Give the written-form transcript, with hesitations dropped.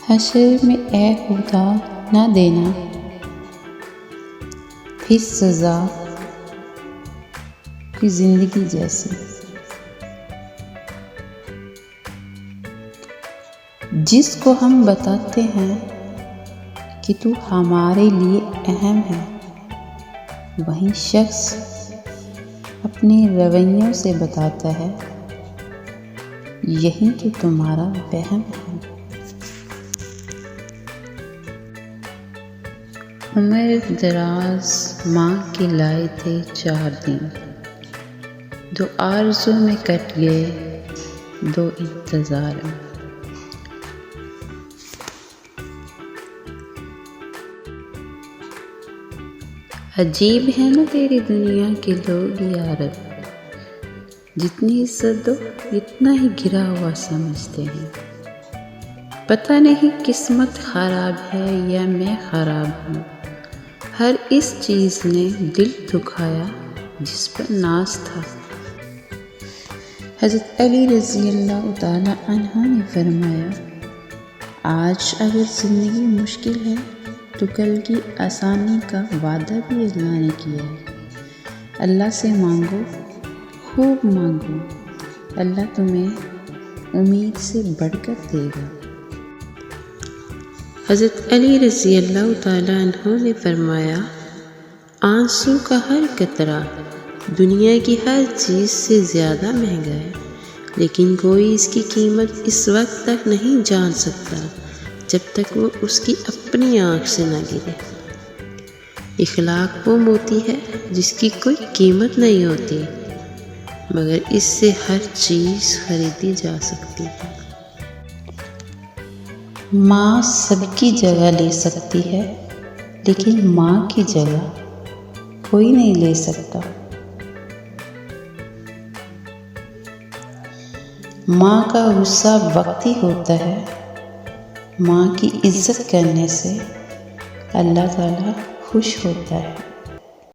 حشر میں اے خدا نہ دینا پھر سزا کی زندگی جیسی، جس کو ہم بتاتے ہیں کہ تو ہمارے لیے اہم ہے، وہی شخص اپنے رویوں سے بتاتا ہے یہی تو تمہارا وہم ہے۔ عمر دراز ماں کے لائے تھے 4 دن، 2 آرزو میں کٹ گئے 2 انتظار میں۔ عجیب ہے نا تیری دنیا کے لوگ یا رب، جتنی عزت دو اتنا ہی گرا ہوا سمجھتے ہیں۔ پتہ نہیں قسمت خراب ہے یا میں خراب ہوں، ہر اس چیز نے دل دکھایا جس پر ناز تھا۔ حضرت علی رضی اللہ تعالی عنہ نے فرمایا، آج اگر زندگی مشکل ہے تو کل کی آسانی کا وعدہ بھی اللہ نے کیا ہے۔ اللہ سے مانگو، خوب مانگو، اللہ تمہیں امید سے بڑھ کر دے گا۔ حضرت علی رضی اللہ تعالیٰ عنہ نے فرمایا، آنسو کا ہر قطرہ دنیا کی ہر چیز سے زیادہ مہنگا ہے، لیکن کوئی اس کی قیمت اس وقت تک نہیں جان سکتا جب تک وہ اس کی اپنی آنکھ سے نہ گرے۔ اخلاق وہ موتی ہے جس کی کوئی قیمت نہیں ہوتی، مگر اس سے ہر چیز خریدی جا سکتی ہے۔ ماں سب کی جگہ لے سکتی ہے، لیکن ماں کی جگہ کوئی نہیں لے سکتا۔ ماں کا غصہ وقتی ہوتا ہے، ماں کی عزت کرنے سے اللہ تعالیٰ خوش ہوتا ہے۔